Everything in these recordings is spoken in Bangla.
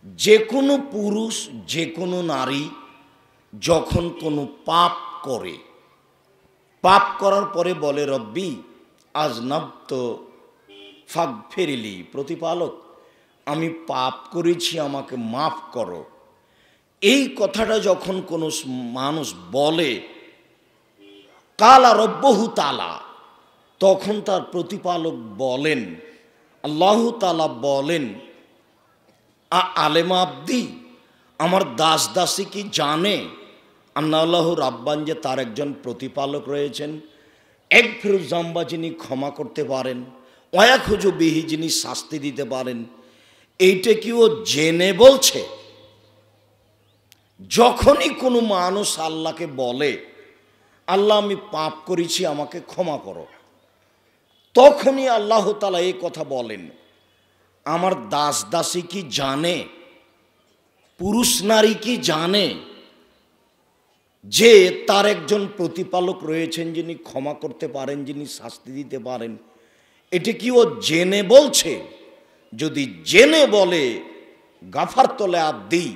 যে কোনো পুরুষ যে কোনো নারী যখন কোনো পাপ করে, পাপ করার পরে বলে রব্বি আজনাবতু ফাগফিরলি, প্রতিপালক আমি পাপ করেছি আমাকে মাফ করো, এই কথাটা যখন কোনো মানুষ বলে কালা রব্বহু তাআলা, তখন তার প্রতিপালক বলেন, আল্লাহ তাআলা বলেন, আলেমা আব্দি, আমার দাস দাসী কি জানে আল্লাহ রাব্বান যে তার একজন প্রতিপালক রয়েছেন, এক ফিরুজ জাম্বা যিনি ক্ষমা করতে পারেন, অয়াক হুজু বিহি যিনি শাস্তি দিতে পারেন, এইটা কি ও জেনে বলছে? যখনই কোনো মানুষ আল্লাহকে বলে আল্লাহ আমি পাপ করেছি আমাকে ক্ষমা করো, তখনই আল্লাহ তাআলা এই কথা বলেন, আমার দাস দাসী কি জানে, পুরুষ নারী কি জানে যে তার একজন প্রতিপালক রয়েছেন যিনি ক্ষমা করতে পারেন, যিনি শাস্তি দিতে পারেন? এটা কি ও জেনে বলছে? যদি জেনে বলে গাফারতু লি আবদি,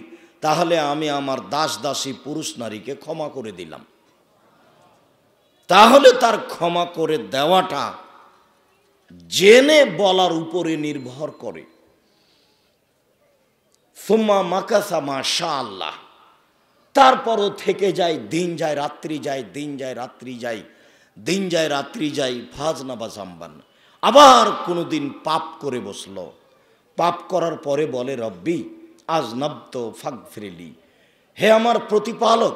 তাহলে আমি আমার দাস দাসী পুরুষ নারীকে ক্ষমা করে দিলাম। তাহলে তার ক্ষমা করে দেওয়াটা জেনে বলার উপরে নির্ভর করে। সুম্মা মাকাসা মাশাআল্লাহ, তারপরও থেকে যায়, দিন যায় রাত্রি যায়, দিন যায় রাত্রি যায়, দিন যায় রাত্রি যায়, ফাজনা বা জাম্বান, আবার কোনো দিন পাপ করে বসলো। পাপ করার পরে বলে রব্বি আজনাবতু ফাগফিরলি, হে আমার প্রতিপালক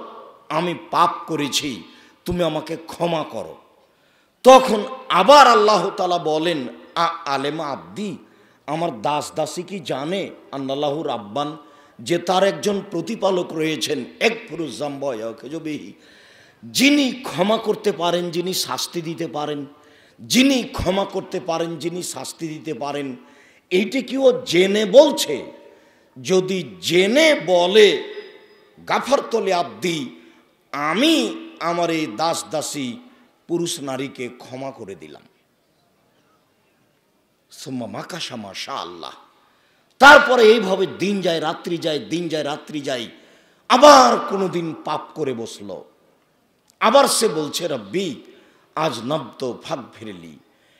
আমি পাপ করেছি তুমি আমাকে ক্ষমা করো। তখন আবার আল্লাহ তাআলা বলেন, আলেমা আব্দি, আমার দাস দাসী কি জানে আল্লাহু রাব্বান যে তার একজন প্রতিপালক রয়েছেন, এক ফিরুজ জাম্বা ইয়াখজুবিহি, যিনি ক্ষমা করতে পারেন, যিনি শাস্তি দিতে পারেন, যিনি ক্ষমা করতে পারেন, যিনি শাস্তি দিতে পারেন। এইটা কি ও জেনে বলছে? যদি জেনে বলে গাফারতু লি আবদি, আমি আমার এই দাস দাসী পুরুষ নারীকে ক্ষমা করে দিলাম, সুম্মা মাকাসা মাশাআল্লাহ, তারপরে এইভাবে দিন যায় রাত্রি যায়, দিন যায় রাত্রি যায়, আবার কোনো দিন পাপ করে বসলো, আবার সে বলছে রব্বি আজনাবতু ফাগফিরলি,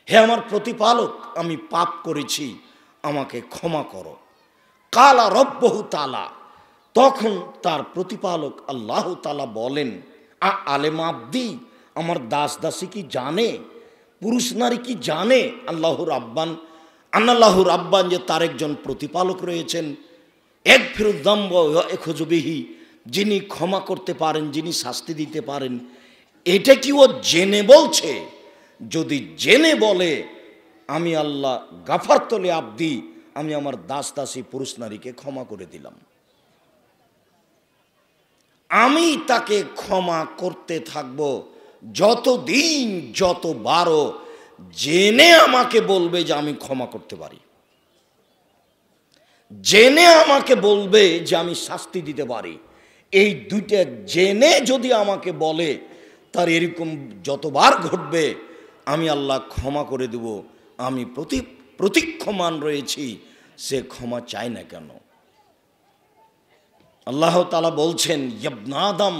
হে আমার প্রতিপালক আমি পাপ করেছি আমাকে ক্ষমা করো। কালা রব্বহু তাআলা, তখন তার প্রতিপালক আল্লাহ তাআলা বলেন, আলেমা আব্দি, আমার দাস দাসী কি জানে, পুরুষ নারী কি জানে আল্লাহু রাব্বান যে তার একজন প্রতিপালক রয়েছেন, এক ফিরুজ জাম্বা ইয়াখজুবিহি, যিনি ক্ষমা করতে পারেন, যিনি শাস্তি দিতে পারেন। এটা কি ও জেনে বলছে? যদি জেনে বলে আমি আল্লাহ গাফারতু লি আবদি, আমি আমার দাস দাসী পুরুষ নারীকে ক্ষমা করে দিলাম, আমি তাকে ক্ষমা করতে থাকবো যতদিন যতবারও জেনে আমাকে বলবে যে আমি ক্ষমা করতে পারি, জেনে আমাকে বলবে যে আমি শাস্তি দিতে পারি। এই দুইটা জেনে যদি আমাকে বলে, তার এরকম যতবার ঘটবে আমি আল্লাহ ক্ষমা করে দেব। আমি প্রতীক্ষমান রয়েছি, সে ক্ষমা চায় না কেন। আল্লাহ তাআলা বলছেন, ইবনা আদম,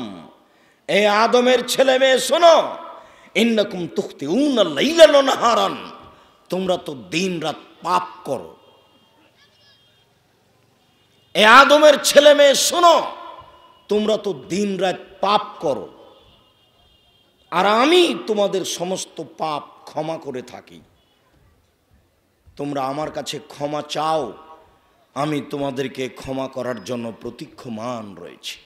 এ আদমের ছেলে মেয়ে শোনো, ইন্নাকুম তুখতিউনা লাইলান ওয়া নাহারান, তোমরা তো দিন রাত পাপ করো। এ আদমের ছেলে মেয়ে শোনো, তোমরা তো দিন রাত পাপ করো, আর আমি তোমাদের সমস্ত পাপ ক্ষমা করে থাকি। তোমরা আমার কাছে ক্ষমা চাও, আমি তোমাদেরকে ক্ষমা করার জন্য প্রতীক্ষমান রয়েছি।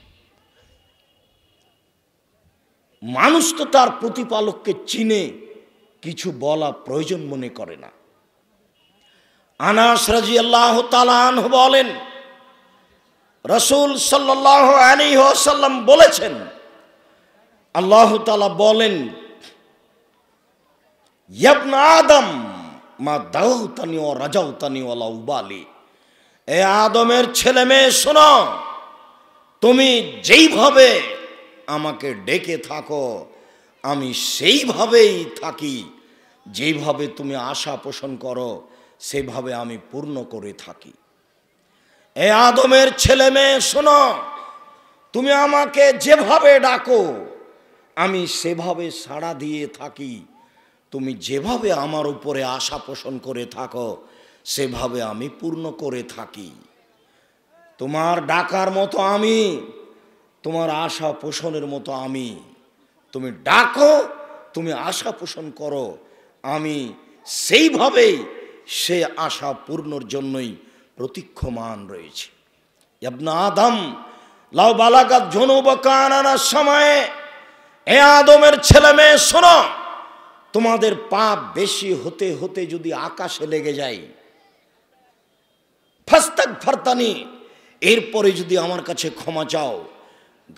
মানুষ তো তার প্রতিপালককে চিনে, কিছু বলা প্রয়োজন মনে করে না। আনাস রাদিয়াল্লাহু তাআলা আনহু বলেন, রাসূল সাল্লাল্লাহু আলাইহি ওয়াসাল্লাম বলেছেন, আল্লাহ তাআলা বলেন, ইবনা আদম মা দাউতানি ওয়া রাজাউতানি ওয়ালা উবালি, এ আদমের ছেলে মেয়ে শোনো, তুমি যেইভাবে আমাকে ডেকে থাকো আমি সেইভাবেই থাকি, যেইভাবে তুমি আশা পোষণ করো সেভাবে আমি পূর্ণ করে থাকি। এ আদমের ছেলে মেয়ে শোনো, তুমি আমাকে যেভাবে ডাকো আমি সেভাবে সাড়া দিয়ে থাকি, তুমি যেভাবে আমার উপরে আশা পোষণ করে থাকো সেভাবে আমি পূর্ণ করে থাকি। তোমার ডাকার মতো আমি, তোমার আশা পোষণের মতো আমি। তুমি ডাকো, তুমি আশা পোষণ করো, আমি সেইভাবেই সে আশা পূর্ণর জন্যই প্রতীক্ষমান রয়েছে। ইবনে আদম লাউ বালাগাত যুনুবুকা আনানাস সময়ে, এ আদমের ছেলে মেয়ে শোনো, তোমাদের পাপ বেশি হতে হতে যদি আকাশে লেগে যায়, ফাস্তাগফিরতানি, এরপরে যদি আমার কাছে ক্ষমা চাও,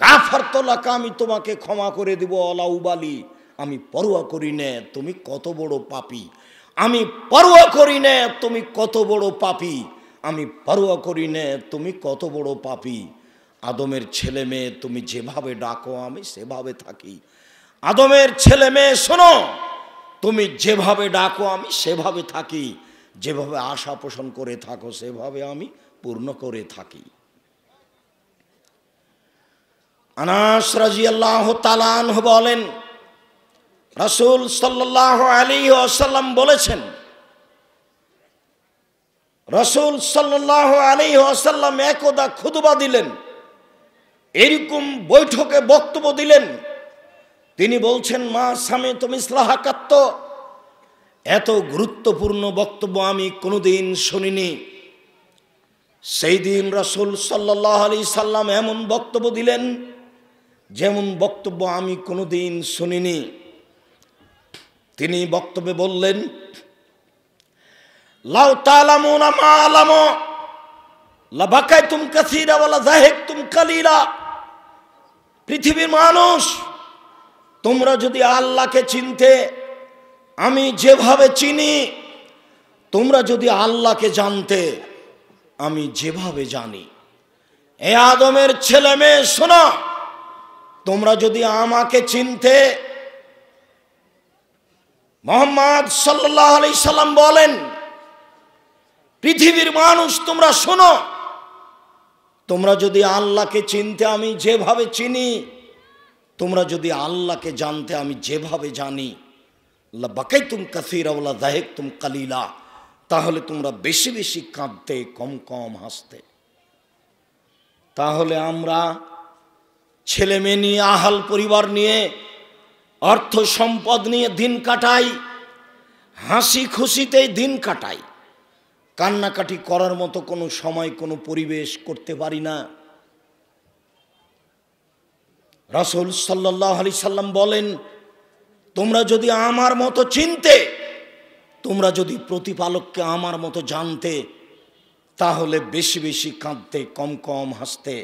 গাফারতু লাকা, আমি তোমাকে ক্ষমা করে দিব। আলা উবালি, আমি পরোয়া করি না তুমি কত বড় পাপী, আমি পরোয়া করি না তুমি কত বড় পাপী, আমি পরোয়া করি না তুমি কত বড় পাপী। আদমের ছেলে মেয়ে তুমি যেভাবে ডাকো আমি সেভাবে থাকি। আদমের ছেলে মেয়ে শোনো, তুমি যেভাবে ডাকো আমি সেভাবে থাকি, যেভাবে আশা পোষণ করে থাকো সেভাবে আমি পূর্ণ করে থাকি। আনাস রাদিয়াল্লাহু তাআলা আনহু বলেন, রাসূল সাল্লাল্লাহু আলাইহি ওয়াসাল্লাম বলেছেন, রাসূল সাল্লাল্লাহু আলাইহি ওয়াসাল্লাম একদা খুতবা দিলেন, এরকম বৈঠকে বক্তব্য দিলেন। তিনি বলছেন, মা সামিতু মিসলাহা কাত্ত, এত গুরুত্বপূর্ণ বক্তব্য আমি কোনোদিন শুনিনি। সেই দিন রাসূল সাল্লাল্লাহু আলাইহি সাল্লাম এমন বক্তব্য দিলেন যেমন বক্তব্য আমি কোনোদিন শুনিনি। তিনি বক্তব্যে বললেন, লাউ তা'লামুনা মা আ'লামু লাবাকাইতুম কাসীরা ওয়া লাযাহিকতুম কালীলা। পৃথিবীর মানুষ, তোমরা যদি আল্লাহকে চিনতে আমি যেভাবে চিনি, তোমরা যদি আল্লাহকে জানতে আমি যেভাবে জানি। এ আদমের ছেলে মেয়ে শোনো, তোমরা যদি আমাকে চিনতে, মুহাম্মদ সাল্লাল্লাহু আলাইহি সাল্লাম বলেন, পৃথিবীর মানুষ তোমরা শোনো, তোমরা যদি আল্লাহকে চিনতে আমি যেভাবে চিনি, তোমরা যদি আল্লাহকে জানতে আমি যেভাবে জানি, লাবাকাইতুম কাসীরা ওয়া লাযাহিকতুম কালীলা, তাহলে তোমরা বেশি বেশি কাঁদতে, কম কম হাসতে। তাহলে আমরা ছেলে মেয়ে নিয়ে, আহাল পরিবার নিয়ে, অর্থ সম্পদ নিয়ে দিন কাটাই, হাসি খুশিতেই দিন কাটাই, কান্নাকাটি করার মতো কোনো সময়, কোনো পরিবেশ করতে পারি না। রাসূল সাল্লাল্লাহু আলাইহি সাল্লাম বলেন, তোমরা যদি আমার মতো চিনতে, তোমরা যদি প্রতিপালককে আমার মতো জানতে, তাহলে বেশি বেশি কাঁদতে, কম কম হাসতে।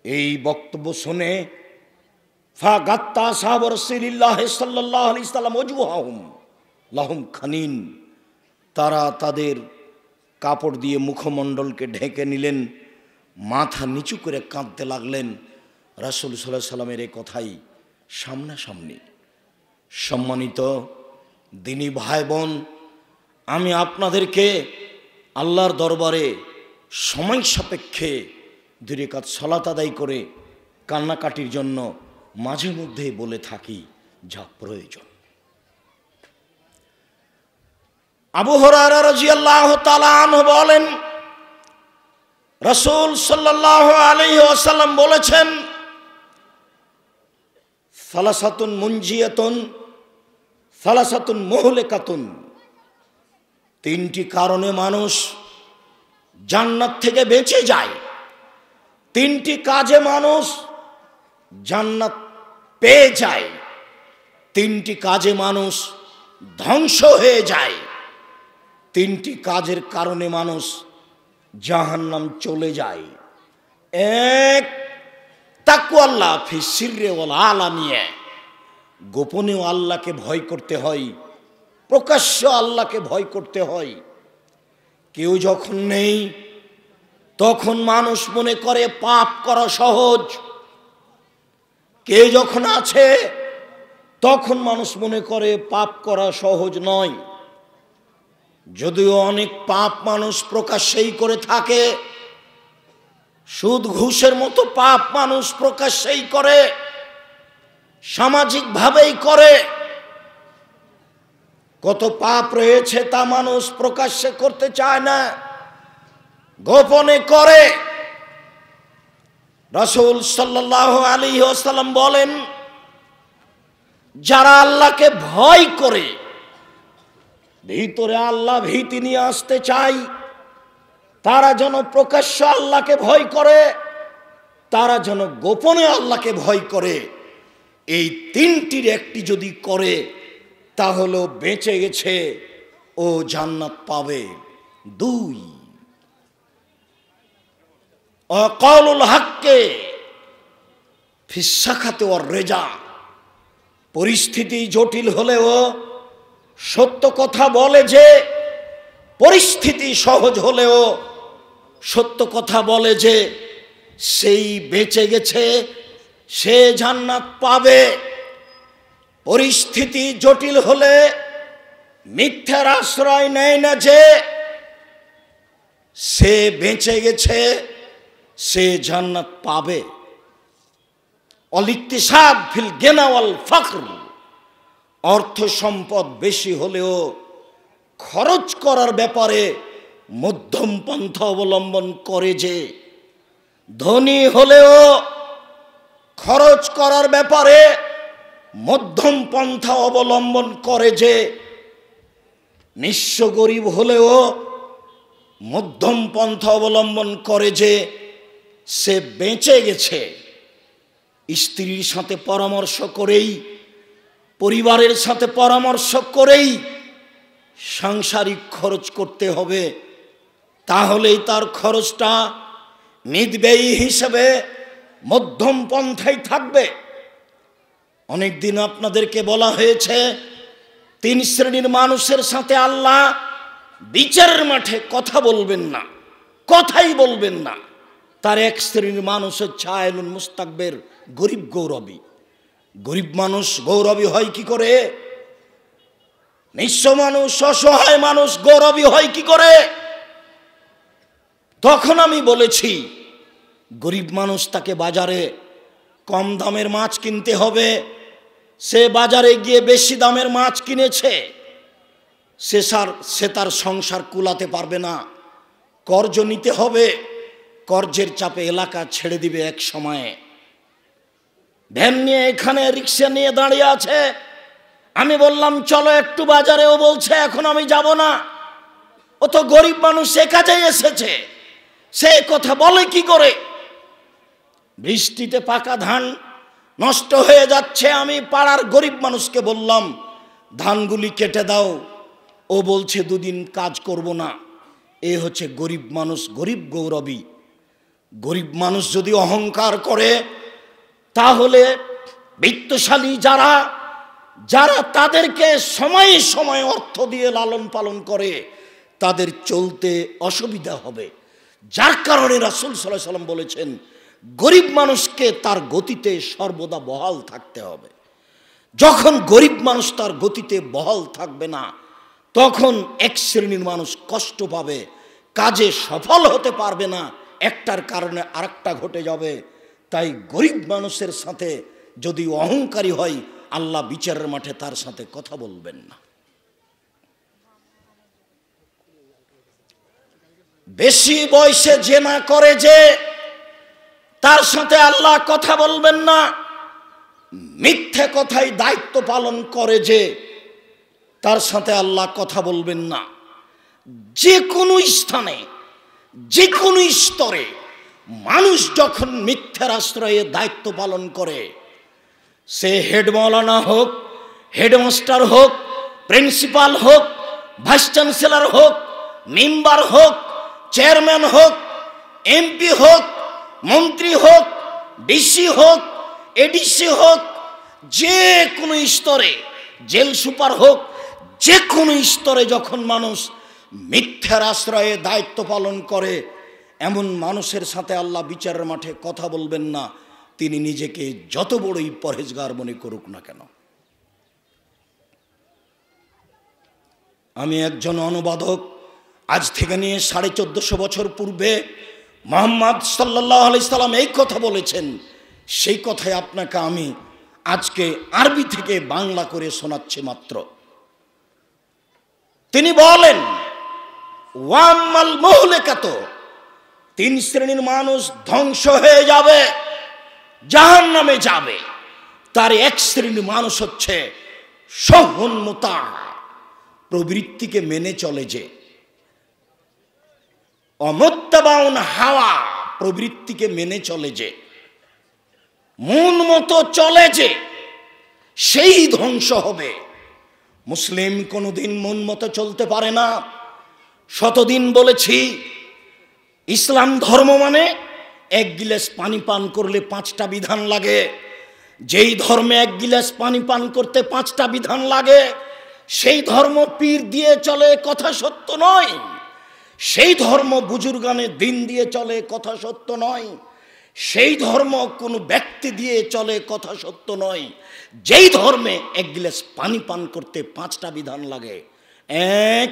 এই বক্তব্য শুনে ফাগাত্তা আসহাবু রাসূলিল্লাহ সাল্লাল্লাহু আলাইহি সাল্লাম ওয়াজহুহুম লাহুম খানিন, তারা তাদের কাপড় দিয়ে মুখমণ্ডলকে ঢেকে নিলেন, মাথা নিচু করে কাঁদতে লাগলেন। রাসূল সাল্লাল্লাহু আলাইহি সাল্লামের এই কথাই সামনাসামনি। সম্মানিত দিনী ভাই বোন, আমি আপনাদেরকে আল্লাহর দরবারে সময় সাপেক্ষে 2 রাকাত সালাত আদায় করে কান্নাকাটির জন্য মাঝে মধ্যেই বলে থাকি, যা প্রয়োজন। আবু হুরায়রা রাদিয়াল্লাহু তাআলা আনহু বলেন, রাসূল সাল্লাল্লাহু আলাইহি ওয়াসাল্লাম বলেছেন, সালাসাতুন মুনজিয়াতুন সালাসাতুন মুহলিকাতুন, 3টি কারণে মানুষ জান্নাত থেকে বেঁচে যায়, 3টি কাজে মানুষ জান্নাত পেয়ে যায়, 3টি কাজে মানুষ ধ্বংস হয়ে যায়, 3টি কাজের কারণে মানুষ জাহান্নাম চলে যায়। 1, তাকওয়াল্লাহ ফি সিররি ওয়াল আলানিয়া, গোপনেও আল্লাহকে ভয় করতে হয়, প্রকাশ্য আল্লাহকে ভয় করতে হয়। কেউ যখন নেই তখন মানুষ মনে করে পাপ করা সহজ, কেউ যখন আছে তখন মানুষ মনে করে পাপ করা সহজ নয়। যদিও অনেক পাপ মানুষ প্রকাশ্যেই করে থাকে, সুদ ঘুষের মতো পাপ মানুষ প্রকাশ্যেই করে, সামাজিকভাবেই করে। কত পাপ রয়েছে তা মানুষ প্রকাশ্যে করতে চায় না, গোপনে করে। রাসূল সাল্লাল্লাহু আলাইহি ওয়াসাল্লাম বলেন, যারা আল্লাহকে ভয় করে, ভিতরে আল্লাহ ভীতি নিয়ে আসতে চায়, তারা যেন প্রকাশ্য আল্লাহকে ভয় করে, তারা যেন গোপনে আল্লাহকে ভয় করে। এই তিনটির একটি যদি করে তাহলে বেঁচে গেছে, ও জান্নাত পাবে। 2, অকাউলুল হককে ফিস সাখাতে ওয়ার রেজা, পরিস্থিতি জটিল হলেও সত্য কথা বলে যে, পরিস্থিতি সহজ হলেও সত্য কথা বলে যে, সেই বেঁচে গেছে, সে জান্নাত পাবে। পরিস্থিতি জটিল হলে মিথ্যার আশ্রয় নেয় না যে, সে বেঁচে গেছে, সে জান্নাত পাবে। অলিকতিসাদ ফিল গিনা ওয়াল ফকর, অর্থ সম্পদ বেশি হলেও খরচ করার ব্যাপারে মধ্যম পন্থা অবলম্বন করে যে, ধনী হলেও খরচ করার ব্যাপারে মধ্যম পন্থা অবলম্বন করে যে, নিঃস্ব গরিব হলেও মধ্যম পন্থা অবলম্বন করে যে, সে বেঁচে গেছে। স্ত্রীর সাথে পরামর্শ করেই, পরিবারের সাথে পরামর্শ করেই সাংসারিক খরচ করতে হবে, তাহলেই তার খরচটা মিতব্যয়ী হিসেবে মধ্যম পন্থায় থাকবে। অনেকদিন আপনাদেরকে বলা হয়েছে 3 শ্রেণীর মানুষের সাথে আল্লাহ বিচারের মাঠে কথা বলবেন না, কথাই বলবেন না। তার 1 শ্রেণীর মানুষ হচ্ছে আয়লুন মুস্তাকবের, গরিব গৌরবী। গরিব মানুষ গৌরবী হয় কি করে? নিঃস্ব মানুষ, অসহায় মানুষ গৌরবী হয় কি করে? তখন আমি বলেছি, গরিব মানুষ, তাকে বাজারে কম দামের মাছ কিনতে হবে, সে বাজারে গিয়ে বেশি দামের মাছ কিনেছে, সে তার সংসার কুলাতে পারবে না, কর্জ নিতে হবে, কর্জের চাপে এলাকা ছেড়ে দিবে। এক সময়ে ভ্যান নিয়ে এখানে রিক্সা নিয়ে দাঁড়িয়ে আছে, আমি বললাম চলো একটু বাজারে, ও বলছে এখন আমি যাব না। ও তো গরিব মানুষ, সে কাজেই এসেছে, সে কথা বলে কি করে? বৃষ্টিতে পাকা ধান নষ্ট হয়ে যাচ্ছে, আমি পাড়ার গরিব মানুষকে বললাম ধানগুলি কেটে দাও, ও বলছে 2 দিন কাজ করব না। এ হচ্ছে গরিব মানুষ, গরিব গৌরবী। গরিব মানুষ যদি অহংকার করে, তাহলে বিত্তশালী যারা তাদেরকে সময়ে সময়ে অর্থ দিয়ে লালন পালন করে, তাদের চলতে অসুবিধা হবে। যার কারণে রাসূল সাল্লাল্লাহু আলাইহি ওয়াসাল্লাম বলেছেন, গরিব মানুষকে তার গতিতে সর্বদা বহাল থাকতে হবে। যখন গরিব মানুষ তার গতিতে বহাল থাকবে না, তখন 1 শ্রেণীর মানুষ কষ্ট পাবে, কাজে সফল হতে পারবে না, একটার কারণে আরেকটা ঘটে যাবে। তাই গরিব মানুষের সাথে যদি অহংকারী হয়, আল্লাহ বিচারের মাঠে তার সাথে কথা বলবেন না। বেশি বয়সে জেনা করে যে, তার সাথে আল্লাহ কথা বলবেন না। মিথ্যে কথায় দায়িত্ব পালন করে যে, তার সাথে আল্লাহ কথা বলবেন না। যে কোনো স্থানে, যে কোনো স্তরে মানুষ যখন মিথ্যার আশ্রয়ে দায়িত্ব পালন করে, সে হেড মাওলানা হোক, হেডমাস্টার হোক, প্রিন্সিপাল হোক, ভাইস চ্যান্সেলর হোক, মেম্বার হোক, চেয়ারম্যান হোক, এমপি হোক, মন্ত্রী হোক, ডিসি হোক, এডিসি হোক, যে কোনো স্তরে, জেল সুপার হোক, যে কোনো স্তরে যখন মানুষ মিথ্যার আশ্রয়ে দায়িত্ব পালন করে, এমন মানুষের সাথে আল্লাহ বিচারের মাঠে কথা বলবেন না, তিনি নিজেকে যত বড়ই পরহেজগার মনে করুক না কেন। আমি একজন অনুবাদক, আজ থেকে নিয়ে 1450 বছর পূর্বে মুহাম্মদ সাল্লাল্লাহু আলাইহি সাল্লাম এই কথা বলেছেন, সেই কথাই আপনাকে আমি আজকে আরবি থেকে বাংলা করে শোনাচ্ছি মাত্র। তিনি বলেন, ওয়াম্মাল মুহলিকাত, তিন শ্রেণীর মানুষ ধ্বংস হয়ে যাবে, জাহান্নামে যাবে। তার এক শ্রেণীর মানুষ হচ্ছে সহুন মুতা, প্রবৃত্তিকে মেনে চলে যে, অমুত্তাবাউন হাওয়া, প্রবৃত্তিকে মেনে চলে যে, মন মতো চলে যে, সেই ধ্বংস হবে। মুসলিম কোনোদিন মন মতো চলতে পারে না। শতদিন বলেছি, ইসলাম ধর্ম মানে এক গিলাস পানি পান করলে 5টা বিধান লাগে। যেই ধর্মে এক গিলাস পানি পান করতে 5টা বিধান লাগে, সেই ধর্ম পীর দিয়ে চলে, কথা সত্য নয়। সেই ধর্ম বুজুর্গানে দিন দিয়ে চলে, কথা সত্য নয়। সেই ধর্ম কোনো ব্যক্তি দিয়ে চলে, কথা সত্য নয়। যেই ধর্মে এক গিলাস পানি পান করতে 5টা বিধান লাগে, 1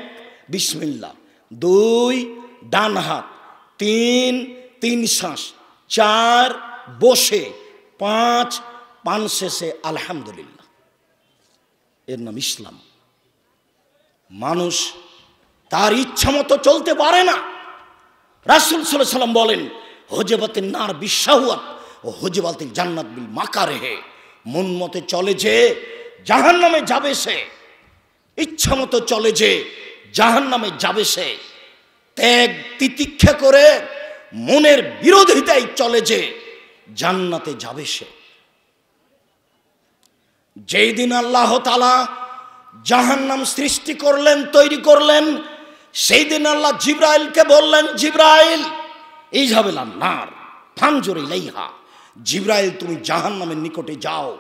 বিসমিল্লাহ, 2 ডান হাত, 3 শ্বাস, 4 বসে, 5 পান শেষে আলহামদুলিল্লাহ। এর নাম ইসলাম। মানুষ তার ইচ্ছা মতো চলতে পারে না। রাসূল সাল্লাল্লাহু আলাইহি সাল্লাম বলেন, হুজবাতিন নার বিশাওয়াত ও হুজবাতিল জান্নাত বিল মাকারিহ, মন মতে চলে যে জাহান্নামে যাবে সে, ইচ্ছা মতো চলে যে জাহান্নামে যাবে সে, ত্যাগ তিতিক্ষা করে মনের বিরোধিতায় চলে যে জান্নাতে যাবে সে। যেই দিন আল্লাহ তাআলা জাহান্নাম সৃষ্টি করলেন, তৈরি করলেন, সেই দিন আল্লাহ জিবরাইলকে বললেন, জিবরাইল ইযহাবিলান নার ফানজুর ইলাইহা, জিবরাইল তুমি জাহান্নামের নিকটে যাও,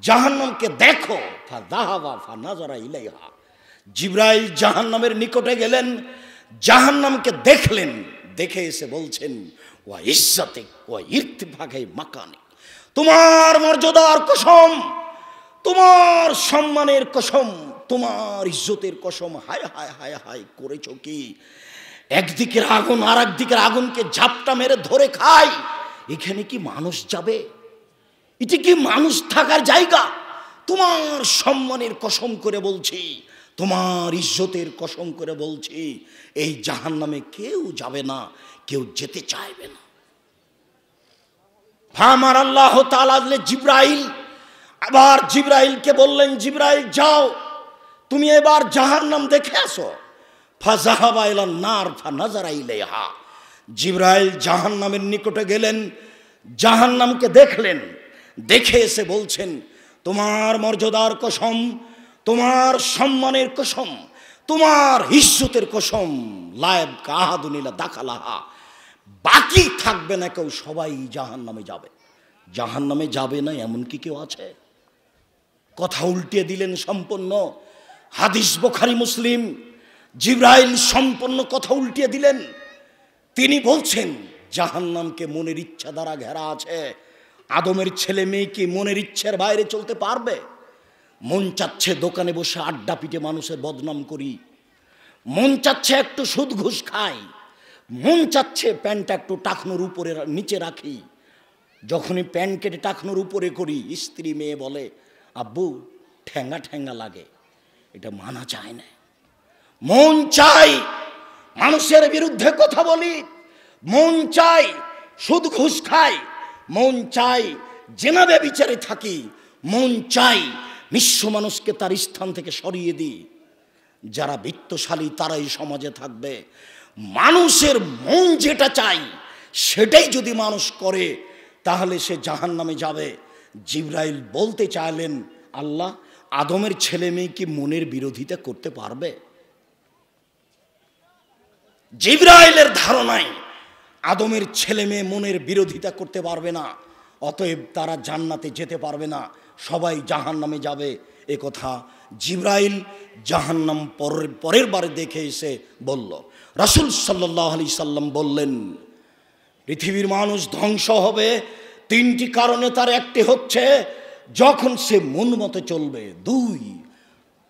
জাহান্নামকে দেখো। ফাযাহাবা ফানাযারা ইলাইহা, জিবরাইল জাহান্নামের নিকটে গেলেন, জাহান্নামকে দেখলেন, দেখে এসে বলছেন, ওয়া ইজ্জাতিক ওয়া ইরতিফাকি মাকানিক, তোমার মর্যাদার কসম, তোমার সম্মানের কসম, তোমার ইজ্জতের কসম, হায় হায় হায় হায় করেছো কি? একদিকের আগুন আর একদিকের আগুনকে ঝাপটা মেরে ধরে খায়, এখানে কি মানুষ যাবে? এটা কি মানুষ থাকার জায়গা? তোমার সম্মানের কসম করে বলছি, তোমার ইজ্জতের কসম করে বলছি, এই জাহান্নামে কেউ যাবে না, কেউ যেতে চাইবে না। আমার আল্লাহ তাআলা জিবরাইল, আবার জিবরাইলকে বললেন, জিবরাইল যাও, তুমি এবার জাহান্নাম দেখে আসো। ফাযাহাবা ইলান নার ফানাযারা ইলাইহা, জিবরাইল জাহান্নামের নিকটে গেলেন, জাহান্নামকে দেখলেন, দেখে এসে বলছেন, তোমার মর্যাদার কসম, তোমার সম্মানের কসম, তোমার ইজ্জতের কসম, লায়েব কাহাদুন ইলা দাখালাহা, বাকি থাকবে না কেউ, সবাই জাহান্নামে যাবে। জাহান্নামে যাবে না এমন কি কেউ আছে? কথা উল্টিয়ে দিলেন সম্পূর্ণ। হাদিস বুখারী মুসলিম, জিবরাইল সম্পূর্ণ কথা উল্টিয়ে দিলেন। তিনি বলছেন, জাহান্নামকে মনের ইচ্ছা দ্বারা ঘেরা আছে। আদমের ছেলে মেয়ে কি মনের ইচ্ছার বাইরে চলতে পারবে? মন চাচ্ছে দোকানে বসে আড্ডা পিটে মানুষের বদনাম করি, মন চাচ্ছে একটু সুদ ঘুষ খাই, মন চাচ্ছে প্যান্টটা একটু টাকনোর উপরে নিচে রাখি, যখনই প্যান্ট কেটে টাকনোর উপরে করি, স্ত্রী মেয়ে বলে, আব্বু ঠ্যাঙ্গা ঠ্যাঙ্গা লাগে, এটা মানা যায় না। মন চাই মানুষের বিরুদ্ধে কথা বলি, মন চাই সুদ ঘুষ খাই, মন চাই জেনা ব্যভিচারে থাকি, মন চাই নিঃস্ব মানুষকে তার স্থান থেকে সরিয়ে দিই। যারা বিত্তশালী তারাই সমাজে থাকবে। মানুষের মন যেটা চাই সেটাই যদি মানুষ করে তাহলে সে জাহান্নামে যাবে। জিবরাইল বলতে চাইলেন, আল্লাহ আদমের ছেলে মেয়ে কি মনের বিরোধিতা করতে পারবে? জিবরাইলের ধারণায় আদমের ছেলে মেয়ে মনের বিরোধিতা করতে পারবে না, অতএব তারা জান্নাতে যেতে পারবে না, সবাই জাহান্নামে যাবে। এ কথা জিবরাইল জাহান্নাম পরের বারে দেখে এসে বলল। রাসূল সাল্লাল্লাহু আলাইহি সাল্লাম বললেন, পৃথিবীর মানুষ ধ্বংস হবে 3টি কারণে। তার একটি হচ্ছে যখন সে মন মতো চলবে, 2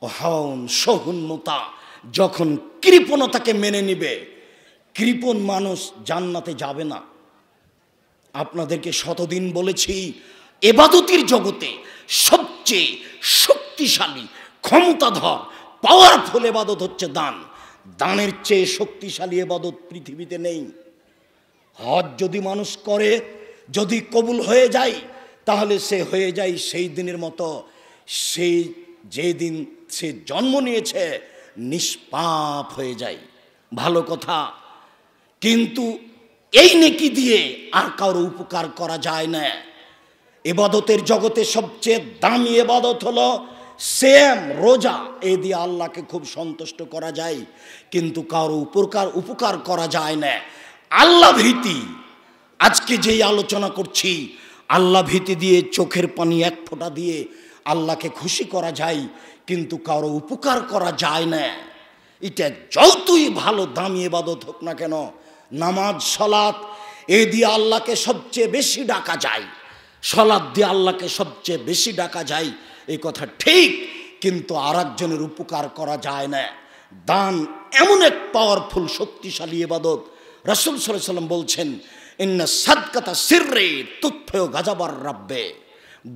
হাওন সহুন্নতা, যখন কৃপণতাকে মেনে নিবে, কৃপণ মানুষ জান্নাতে যাবে না। আপনাদেরকে শতদিন বলেছি, ইবাদতের জগতে সবচেয়ে শক্তিশালী, ক্ষমতাধর, পাওয়ারফুল ইবাদত হচ্ছে দান। দানের চেয়ে শক্তিশালী ইবাদত পৃথিবীতে নেই। হজ যদি মানুষ করে, যদি কবুল হয়ে যায়, তাহলে সে হয়ে যায় সেই দিনের মতো, সেই যে দিন সে জন্ম নিয়েছে, নিষ্পাপ হয়ে যায়। ভালো কথা। কিন্তু এই নেকি দিয়ে আর কারো উপকার করা যায় না। ইবাদতের জগতে সবচেয়ে দামি ইবাদত হলো সিয়াম, রোজা। এ দিয়ে আল্লাহকে খুব সন্তুষ্ট করা যায়, কিন্তু কারো উপকার করা যায় না। আল্লাহ ভীতি, আজকে যেই আলোচনা করছি, আল্লাহ ভীতি দিয়ে চোখের পানি এক ফোঁটা দিয়ে আল্লাহকে খুশি করা যায়, কিন্তু কারো উপকার করা যায় না। এটা যতই ভালো দামি ইবাদত হোক না কেন, নামাজ, সালাত, এ দিয়ে আল্লাহকে সবচেয়ে বেশি ডাকা যায়। সালাত দিয়ে আল্লাহকে সবচেয়ে বেশি ডাকা যায়, এই কথা ঠিক, কিন্তু আর একজনের উপকার করা যায় না। দান এমন এক পাওয়ারফুল, শক্তিশালী ইবাদত। রাসূল সাল্লাল্লাহু আলাইহি ওয়াসাল্লাম বলছেন, ইন্না সাদকাতা সিররি তুতফিউ গাযাবার রাব্বে।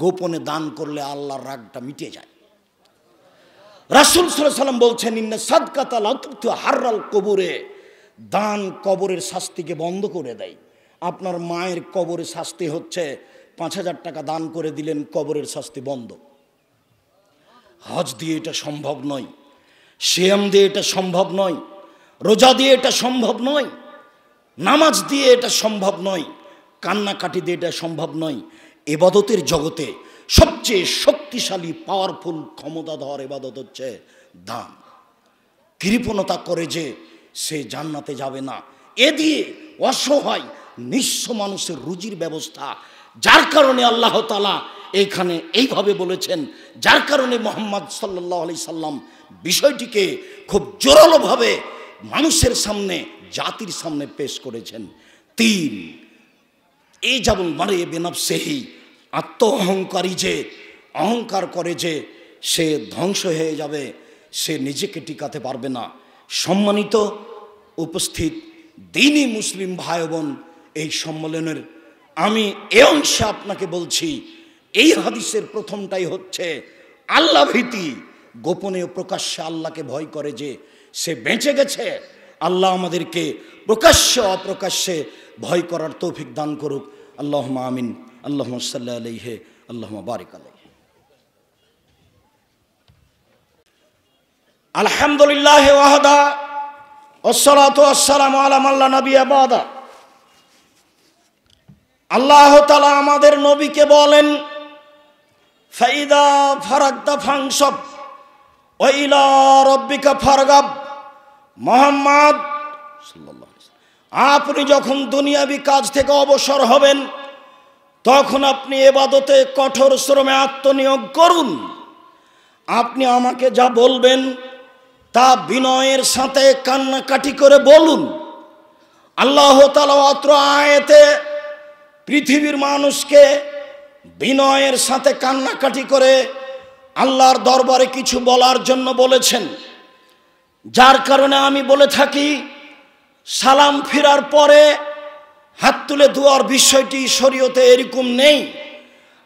গোপনে দান করলে আল্লাহর রাগটা মিটে যায়। রাসূল সাল্লাল্লাহু আলাইহি ওয়াসাল্লাম বলছেন, ইন্না সাদকাতা লা তুতফিউ হাররাল কবরে। দান কবরের শাস্তিকে বন্ধ করে দেয়। আপনার মায়ের কবরে শাস্তি হচ্ছে ৫,০০০ টাকা দান করে দিলেন, কবরের শাস্তি বন্ধ। হজ দিয়ে এটা সম্ভব নয়, সিয়াম দিয়ে এটা সম্ভব নয়, রোজা দিয়ে এটা সম্ভব নয়, নামাজ দিয়ে এটা সম্ভব নয়, কান্নাকাটি দিয়ে এটা সম্ভব নয়। ইবাদতের জগতে সবচেয়ে শক্তিশালী, পাওয়ারফুল, ক্ষমতাধর ইবাদত হচ্ছে দান। কৃপণতা করে যে সে জান্নাতে যাবে না। এ দিয়ে অসহায় নিঃস্ব মানুষের রুজির ব্যবস্থা, যার কারণে আল্লাহ তাআলা এইখানে এইভাবে বলেছেন, যার কারণে মুহাম্মদ সাল্লাল্লাহু আলাইহি সাল্লাম বিষয়টিকে খুব জোরালোভাবে মানুষের সামনে, জাতির সামনে পেশ করেছেন। ৩, এই যেমন মারে বেনাফসেহি, আত্ম অহংকারী যে অহংকার করে যে সে ধ্বংস হয়ে যাবে, সে নিজেকে টিকাতে পারবে না। সম্মানিত উপস্থিত দ্বীনি মুসলিম ভাই বোন, এই সম্মেলনের আমি এ অংশে আপনাকে বলছি, এই হাদিসের প্রথমটাই হচ্ছে আল্লাহ ভীতি। গোপনে ও প্রকাশ্যে আল্লাহকে ভয় করে যে সে বেঁচে গেছে। আল্লাহ আমাদেরকে প্রকাশ্যে অপ্রকাশ্যে ভয় করার তৌফিক দান করুক। আল্লাহুম্মা আমিন। আল্লাহুম্মা সাল্লি আলাইহি, আল্লাহুম্মা বারিক আলাইহি। আলহামদুলিল্লাহি ওয়াহদা ওয়াসসালাতু ওয়াসসালামু আলা মান লা নাবিয়্যা বাদা। আল্লাহ তাআলা আমাদের নবীকে বলেন, ফাইদা ফারাগতা ফানসব ওয়া ইলা রাব্বিকা ফারগাব। মুহাম্মদ সাল্লাল্লাহু আলাইহি ওয়াসাল্লাম, আপনি যখন দুনিয়াবি কাজ থেকে অবসর হবেন, তখন আপনি ইবাদতে কঠোর শ্রমে আত্মনিয়োগ করুন। আপনি আমাকে যা বলবেন তা বিনয়ের সাথে কান্নাকাটি করে বলুন। আল্লাহ তাআলা অত্র আয়াতে পৃথিবীর মানুষকে বিনয়ের সাথে কান্নাকাটি করে আল্লাহর দরবারে কিছু বলার জন্য বলেছেন। যার কারণে আমি বলে থাকি, সালাম ফিরার পরে হাত তুলে দোয়ার বিষয়টি শরীয়তে এরকম নেই।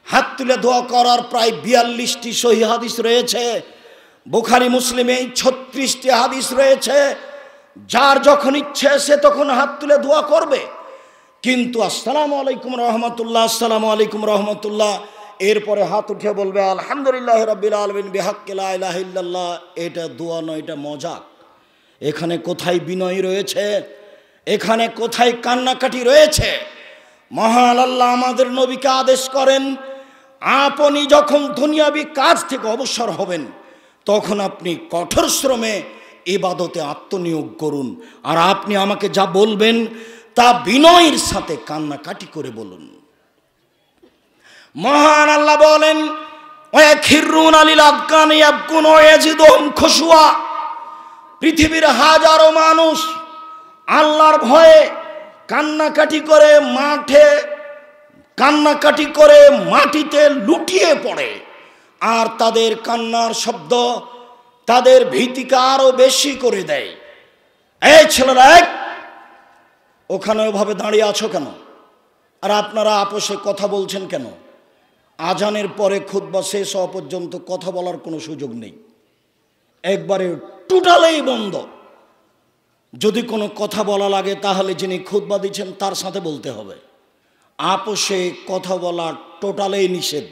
হাত তুলে দোয়া করার প্রায় ৪২টি সহিহ হাদিস রয়েছে। বুখারী মুসলিমে ৩৬টি হাদিস রয়েছে। যার যখন ইচ্ছে সে তখন হাত তুলে দোয়া করবে। কিন্তু আসসালামু আলাইকুম রহমতুল্লাহ, আসসালামু আলাইকুম রহমতুল্লাহ, এরপরে হাত উঠে বলবে আলহামদুলিল্লাহ রাব্বিল আলামিন বিহাক্কি লা ইলাহা ইল্লাল্লাহ, এটা দোয়া নয়, এটা মজাক। এখানে কোথায় বিনয় রয়েছে? এখানে কোথায় কান্নাকাটি রয়েছে? মহান আল্লাহ আমাদের নবীকে আদেশ করেন, আপনি যখন দুনিয়াবি কাজ থেকে অবসর হবেন, তখন আপনি কঠোর শ্রমে ইবাদতে আত্মনিয়োগ করুন। আর আপনি আমাকে যা বলবেন তা বিনয়ের সাথে কান্নাকাটি করে বলুন। মহান আল্লাহ বলেন, ওয়াখিরুনা লিল আযকানি ইয়াবকুন ওয়া ইয়াজিদুহুম খুশুয়া। পৃথিবীর হাজারো মানুষ আল্লাহর ভয়ে কান্নাকাটি করে মাটিতে লুটিয়ে পড়ে। আর তাদের কান্নার শব্দ তাদের ভীতিকে আরো বেশি করে দেয়। এই ছেলেরা, ওখানে ওভাবে দাঁড়িয়ে আছো কেন? আর আপনারা আপোষে কথা বলছেন কেন? আজানের পরে খুতবা শেষ হওয়া পর্যন্ত কথা বলার কোনো সুযোগ নেই, একবারে টোটালেই বন্ধ। যদি কোনো কথা বলা লাগে তাহলে যিনি খুতবা দিচ্ছেন তার সাথে বলতে হবে। আপোষে কথা বলা টোটালেই নিষেধ।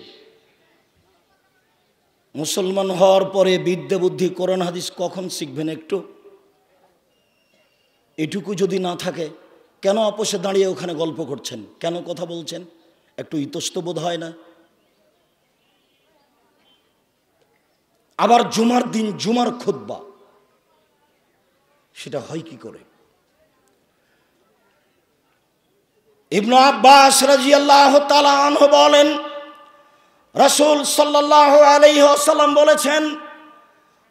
মুসলমান হওয়ার পরে বিদ্যা বুদ্ধি কোরআন হাদিস কখন শিখবেন? একটু এটুকু যদি না থাকে, কেন আপোষে দাঁড়িয়ে ওখানে গল্প করছেন? কেন কথা বলছেন? একটু ইতস্তবোধ হয় না? আবার জুমার দিন জুমার খুতবা, সেটা হয় কি করে? ইবনে আব্বাস রাদিয়াল্লাহু তাআলা আনহু বলেন, রাসূল সাল্লাল্লাহু আলাইহি ওয়াসাল্লাম বলেছেন,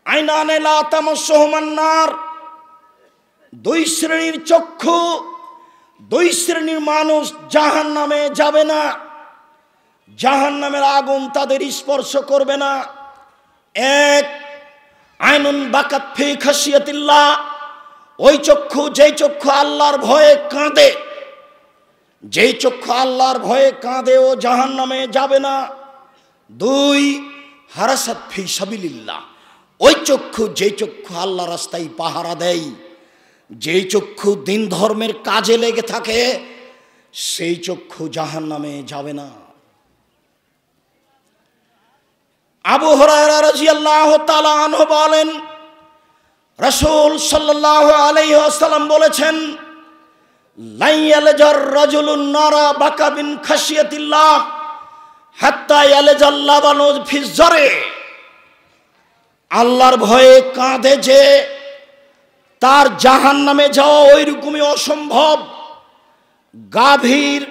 আইনানে লা তামাসসুহুমান নার, দুই শ্রেণীর চক্ষু, দুই শ্রেণীর মানুষ জাহান্নামে যাবে না, জাহান্নামের আগুন তাদের স্পর্শ করবে না। এক, আইনুন বাকাত ফি খাশিয়াতিল্লাহ, ওই চক্ষু যেই চক্ষু আল্লাহর ভয়ে কাঁদে, যেই চক্ষু আল্লাহর ভয়ে কাঁদে ও জাহান্নামে যাবে না। দুই, হারাসাত ফি সাবিলিল্লাহ, ওই চক্ষু যেই চক্ষু আল্লাহ রাস্তায় পাহারা দেয়, যেই চক্ষু দিন ধর্মের কাজে লেগে থাকে, সেই চক্ষু জাহান্নামে যাবে না। আবু হুরায়রা রাদিয়াল্লাহু তাআলা আনহু বলেন, রাসূল সাল্লাল্লাহু আলাইহি ওয়াসাল্লাম বলেছেন, লা ইয়ালজার রাজুলুন নারা বাকা বিন খাশিয়াতিল্লাহ হাত্তা ইয়ালজাল লাবানু ফি জারে, আল্লাহর ভয়ে কাঁদে যে তার জাহান্নামে যাওয়া ওইরকমই অসম্ভব। গাভীর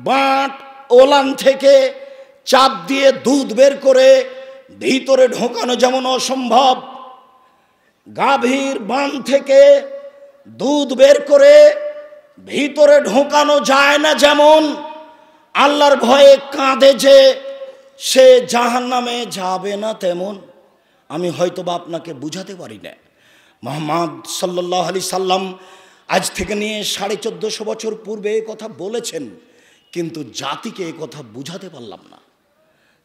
বাট ওলান থেকে চাপ দিয়ে দুধ বের করে ভিতরে ঢোকানো যেমন অসম্ভব, গাভীর বান থেকে দুধ বের করে ভিতরে ঢোকানো যায় না যেমন, আল্লাহর ভয়ে কাঁদে যে সে জাহান্নামে যাবে না তেমন। আমি হয়তোবা আপনাকে বুঝাতে পারি না। মুহাম্মদ সাল্লাল্লাহু আলাইহি সাল্লাম আজ থেকে নিয়ে 1450 বছর পূর্বে এই কথা বলেছেন, কিন্তু জাতিকে এই কথা বুঝাতে পারলাম না।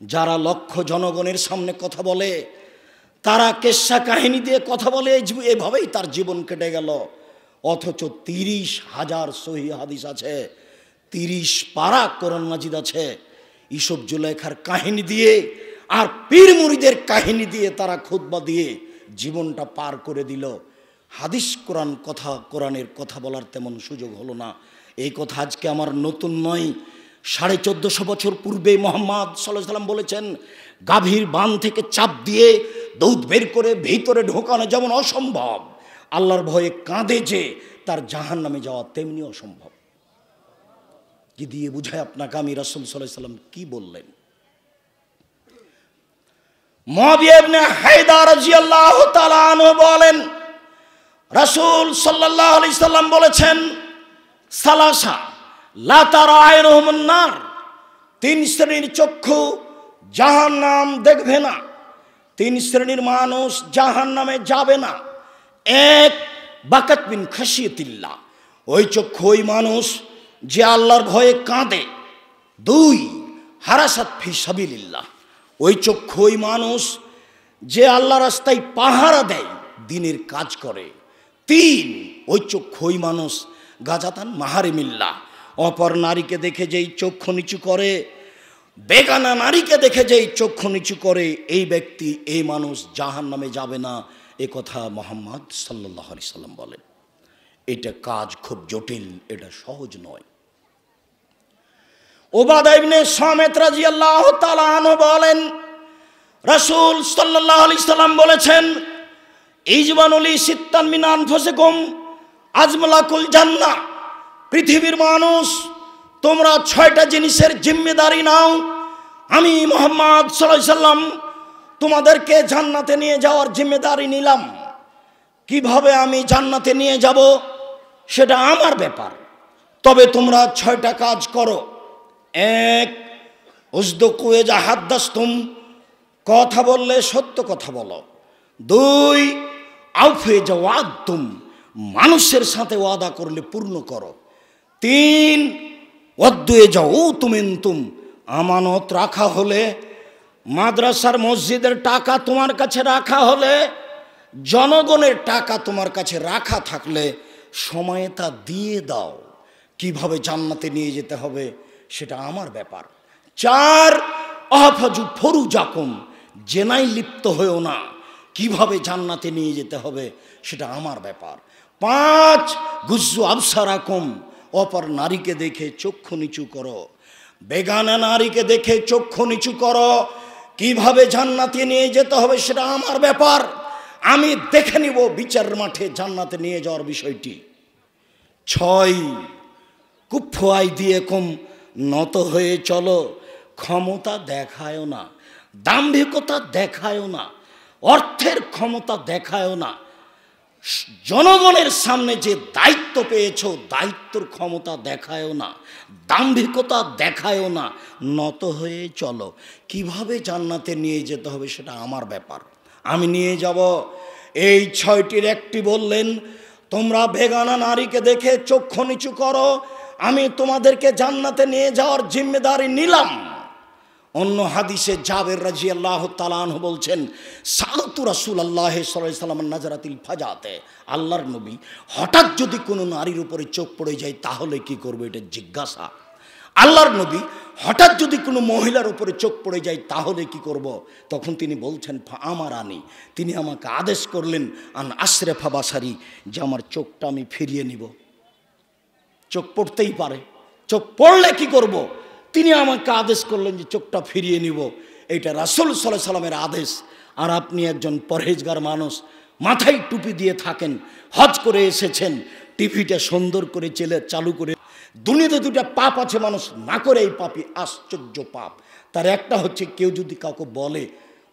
যারা লক্ষ জনগণের সামনে কথা বলে, তারা কেচ্ছা কাহিনী দিয়ে কথা বলে, এভাবেই তার জীবন কেটে গেল। অথচ 30,000 সহিহ হাদিস আছে, 30 পারা কোরআন মাজিদ আছে। ইসব জুলাইখার কাহিনী দিয়ে আর পীর মুরিদের কাহিনী দিয়ে তারা খুতবা দিয়ে জীবনটা পার করে দিল। হাদিস কোরআনের কথা বলার তেমন সুযোগ হলো না। এই কথা আজকে আমার নতুন নয়। 1450 বছর পূর্বে মুহাম্মদ সাল্লাল্লাহু আলাইহি ওয়াসাল্লাম বলেছেন, গাভীর বান থেকে চাপ দিয়ে দুধ বের করে ভিতরে ঢোকানো যেমন অসম্ভব, আল্লাহর ভয়ে কাঁদে যে তার জাহান্নামে যাওয়া তেমনি অসম্ভব। কি দিয়ে বুঝায় আপনাকে আমি? রাসূল সাল্লাল্লাহু আলাইহি ওয়াসাল্লাম কি বললেন? মুআবিয়া ইবনে হায়দা রাদিয়াল্লাহু তাআলা আনহু বলেন, রাসূল সাল্লাল্লাহু আলাইহি ওয়াসাল্লাম বলেছেন, সালাসা লা তারা আইনুহুমুন নার, 3 শ্রেণীর চক্ষু জাহান্নাম দেখবে না, 3 শ্রেণীর মানুষ জাহান্নামে যাবে না। এক, বাকাত বিন খাশিয়াতিল্লাহ, ওই চক্ষু ওই মানুষ যে আল্লাহর ভয়ে কাঁদে। 2, হারাসাত ফি সাবিলিল্লাহ, ওই চক্ষু ওই মানুষ যে আল্লাহ রাস্তায় পাহারা দেয়, দিনের কাজ করে। 3, ওই চক্ষু ওই মানুষ গাজাতান মাহারিমিল্লাহ, অপর নারীকে দেখে যেই চক্ষু নিচু করে, বেগানা নারীকে দেখে যেই চক্ষু নিচু করে, এই ব্যক্তি এই মানুষ জাহান্নামে যাবে না। এ কথা মুহাম্মদ সাল্লাল্লাহু আলাইহি সাল্লাম বলেন। এটা কাজ খুব জটিল, এটা সহজ নয়। উবাদা ইবনে সামিত রাদিয়াল্লাহু তাআলা আনহু বলেন, রাসূল সাল্লাল্লাহু আলাইহি সাল্লাম বলেছেন, ইজবানুলি সিত্তান মিন আনফুসিকুম আজমালাকুল জান্নাহ, পৃথিবীর মানুষ তোমরা 6টা জিনিসের জিম্মেদারি নাও। আমি মুহাম্মদ সাল্লাল্লাহু আলাইহি সাল্লাম তোমাদেরকে জান্নাতে নিয়ে যাওয়ার জিম্মেদারি নিলাম। কিভাবে আমি জান্নাতে নিয়ে যাব সেটা আমার ব্যাপার, তবে তোমরা 6টা কাজ করো। 1, উসদুকু ইযা হাদ্দাসতুম, কথা বললে সত্য কথা বলো। 2, আউফু ইযা ওয়াদতুম, মানুষের সাথে ওয়াদা করলে পূর্ণ করো। 3 ওয়াদ্দুয়ে যাও তুমিন্তুম, আমানত রাখা হলে, মাদ্রাসার মসজিদের টাকা তোমার কাছে রাখা হলে, জনগণের টাকা তোমার কাছে রাখা থাকলে সময়ে তা দিয়ে দাও। কিভাবে জান্নাতে নিয়ে যেতে হবে সেটা আমার ব্যাপার। 4 আহফাজু ফরুজাকুম, জেনায় লিপ্ত হয়েও না, কিভাবে জান্নাতে নিয়ে যেতে হবে সেটা আমার ব্যাপার। 5 গুজ্জু আবসারাকুম, অপর নারীকে দেখে চক্ষু নিচু করো, বেগানা নারীকে দেখে চক্ষু নিচু করো। কিভাবে জান্নাতে নিয়ে যেতে হবে সেটা আমার ব্যাপার, আমি দেখে নিব বিচার মাঠে জান্নাতে নিয়ে যাওয়ার বিষয়টি। 6 কুফুয়াই দিয়ে কম, নত হয়ে চলো, ক্ষমতা দেখায়ও না, দাম্ভিকতা দেখায়ও না, অর্থের ক্ষমতা দেখায়ও না, জনগণের সামনে যে দায়িত্ব পেয়েছো দায়িত্বর ক্ষমতা দেখায়ও না, দাম্ভিকতা দেখায়ও না, নত হয়ে চলো। কিভাবে জান্নাতে নিয়ে যেতে হবে সেটা আমার ব্যাপার, আমি নিয়ে যাব। এই 6টির একটি বললেন, তোমরা বেগানা নারীকে দেখে চক্ষু নিচু করো, আমি তোমাদেরকে জান্নাতে নিয়ে যাওয়ার জিম্মেদারি নিলাম। অন্য হাদিসে জাবের রাদিয়াল্লাহু তাআলা আনহু বলছেন, সালাতু রাসূলুল্লাহ সাল্লাল্লাহু আলাইহি ওয়াসাল্লাম নাজরাতিল ফাজাতে, আল্লাহর নবী হঠাৎ যদি কোনো নারীর উপরে চোখ পড়ে যায় তাহলে কি করবে, এটা জিজ্ঞাসা। আল্লাহর নবী হঠাৎ যদি কোনো মহিলার উপরে চোখ পড়ে যায় তাহলে কি করব, তখন তিনি বলছেন আমার আনি, তিনি আমাকে আদেশ করলেন আন আশরাফা বাসারি, যে আমার চোখটা আমি ফিরিয়ে নিব। চোখ পড়তেই পারে, চোখ পড়লে কি করব, তিনি আমাকে আদেশ করলেন যে চোখটা ফিরিয়ে নিব। এটা রাসূল সাল্লাল্লাহু আলাইহি সাল্লামের আদেশ। আর আপনি একজন পরহেজগার মানুষ, মাথায় টুপি দিয়ে থাকেন, হজ করে এসেছেন, টিভিটা সুন্দর করে চালু করে, দুনিয়াতে 2টা পাপ আছে মানুষ না করে এই পাপই আশ্চর্য পাপ। তার একটা হচ্ছে কেউ যদি কাউকে বলে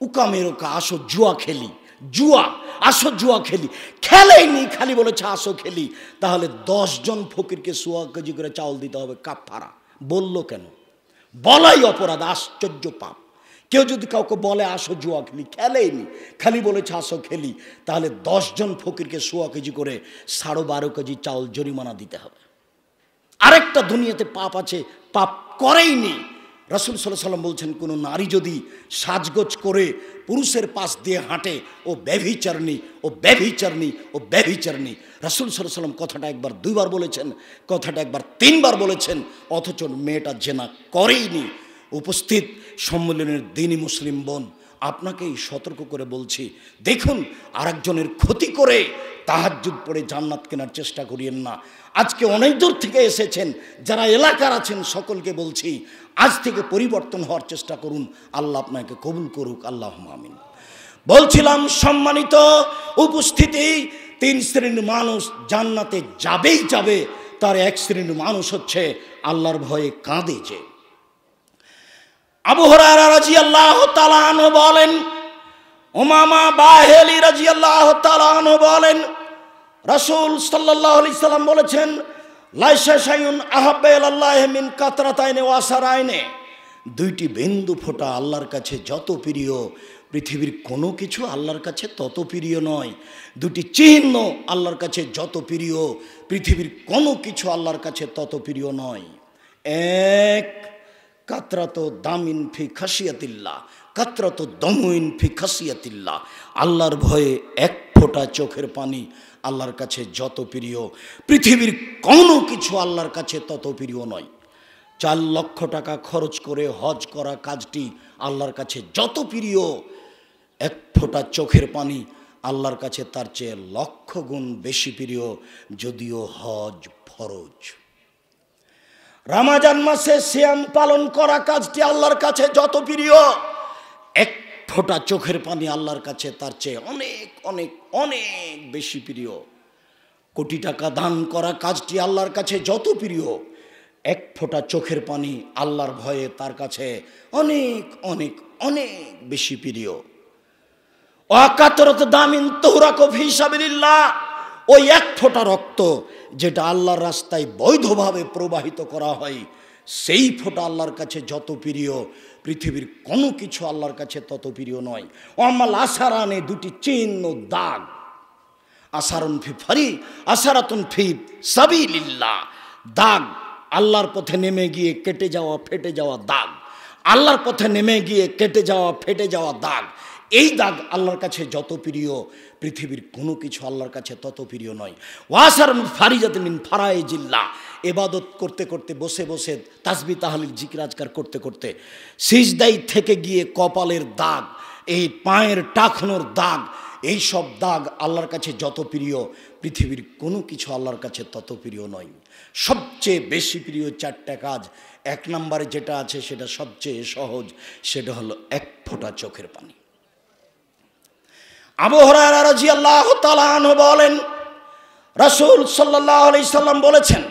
উকামেরোকা আসো জুয়া খেলি, জুয়া আসো জুয়া খেলি, খেলেইনি খালি বলেছে আসো খেলি, তাহলে 10 জন ফকিরকে 100 কেজি করে চাউল দিতে হবে কাফারা। বলল কেন? বলাই অপরাধ, আশ্চর্য পাপ। কেউ যদি কাউকে বলে আসো জুয়া খেলি, খেলেইনি খালি বলেছে আসো খেলি, তাহলে 10 জন ফকিরকে 100 কেজি করে 12.5 কেজি চাউল জরিমানা দিতে হবে। আরেকটা দুনিয়াতে পাপ আছে, পাপ করেইনি। রাসূল সাল্লাল্লাহু আলাইহি ওয়াসাল্লাম বলছেন, কোনো নারী যদি সাজগোজ করে পুরুষের পাশ দিয়ে হাঁটে, ও ব্যভিচারিণী, ও ব্যভিচারিণী, ও ব্যভিচারিণী। রাসূল সাল্লাল্লাহু আলাইহি ওয়াসাল্লাম কথাটা একবার 2বার বলেছেন, কথাটা একবার 3বার বলেছেন, অথচ মেয়েটা জেনা করেইনি। উপস্থিত সম্মেলনের দিনী মুসলিম বোন, আপনাকেই সতর্ক করে বলছি, দেখুন আরেকজনের ক্ষতি করে তাহাজ্জুদ পড়ে জান্নাত কেনার চেষ্টা করিয়েন না। আজকে অনেক দূর থেকে এসেছেন, যারা এলাকার আছেন সকলকে বলছি, আজ থেকে পরিবর্তন হওয়ার চেষ্টা করুন, আল্লাহ আপনাকে কবুল করুক, আল্লাহুম্মা আমিন। বলছিলাম সম্মানিত উপস্থিতি, 3 শ্রেণীর মানুষ জান্নাতে যাবেই যাবে। তার 1 শ্রেণীর মানুষ হচ্ছে আল্লাহর ভয়ে কাঁদে যে। আবু হুরায়রা রাদিয়াল্লাহু তাআলা আনহু বলেন, উমামা বাহিলি রাদিয়াল্লাহু তাআলা আনহু বলেন, রাসূল সাল্লাল্লাহু আলাইহি সাল্লাম বলেছেন, লাইসা শাইউন আহাব্বা ইলাল্লাহি মিন কাতরাতাইনি ওয়া সারাইনি, 2টি বিন্দু ফোঁটা আল্লাহর কাছে যত প্রিয়, পৃথিবীর কোনো কিছু আল্লাহর কাছে তত প্রিয় নয়। 2টি চিহ্ন আল্লাহর কাছে যত প্রিয়, পৃথিবীর কোনো কিছু আল্লাহর কাছে তত প্রিয় নয়। 1 কাতরাত দামিন ফি খাশিয়াতিল্লাহ, কাতরাত দমুইন ফি খাশিয়াতিল্লাহ, আল্লাহর ভয়ে 1 ফোঁটা চোখের পানি আল্লাহর কাছে যত প্রিয়, পৃথিবীর কোনো কিছু আল্লাহর কাছে তত প্রিয় নয়। 4 লক্ষ টাকা খরচ করে হজ করা কাজটি আল্লাহর কাছে যত প্রিয়, 1 ফোঁটা চোখের পানি আল্লাহর কাছে তার চেয়ে লক্ষ গুণ বেশি প্রিয়, যদিও হজ ফরজ। রমজান মাসে সিয়াম পালন করা কাজটি আল্লাহর কাছে যত প্রিয়, 1 ফোঁটা চোখের পানি আল্লাহর কাছে তার চেয়ে অনেক অনেক অনেক বেশি প্রিয়। কোটি টাকা দান করা কাজটি আল্লাহর কাছে যত প্রিয়, 1 ফোঁটা চোখের পানি আল্লাহর ভয়ে তার কাছে অনেক অনেক অনেক বেশি প্রিয়। ওয়াকাতরাত দামিন তুহরাকু ফি সাবিলিল্লাহ, ওই 1 ফোঁটা রক্ত যেটা আল্লাহর রাস্তায় বৈধভাবে প্রবাহিত করা হয়, সেই ফোঁটা আল্লাহর কাছে যত প্রিয়, পৃথিবীর কোনো কিছু আল্লাহর কাছে তত প্রিয় নয়। ওয়ামাল আসারানে 2টি চিহ্ন দাগ, আসারুন ফি ফারি আসারাতুন ফি সাবিলিল্লাহ। দাগ আল্লাহর পথে নেমে গিয়ে কেটে যাওয়া ফেটে যাওয়া দাগ, আল্লাহর পথে নেমে গিয়ে কেটে যাওয়া ফেটে যাওয়া দাগ। এই দাগ আল্লাহর কাছে যত প্রিয়, পৃথিবীর কোনো কিছু আল্লাহর কাছে তত প্রিয় নয়। ওয়াসার ফারিজাতুন মিন ফারাইজিল্লাহ। ইবাদত করতে করতে বসে বসে তাসবিহ তাহলিল জিকির আজকার করতে করতে সিজদায় থেকে গিয়ে কপালের দাগ, এই পায়ের টাকনোর দাগ, এই সব দাগ আল্লাহর কাছে যত প্রিয়, পৃথিবীর কোনো কিছু আল্লাহর কাছে তত প্রিয় নয়। সবচেয়ে বেশি প্রিয় চারটা কাজ, এক নম্বরে যেটা আছে সেটা সবচেয়ে সহজ, সেটা হলো এক ফোঁটা চোখের পানি। আবু হুরায়রা রাদিয়াল্লাহু তাআলা আনহু বলেন, রাসূল সাল্লাল্লাহু আলাইহি সাল্লাম বলেছেন,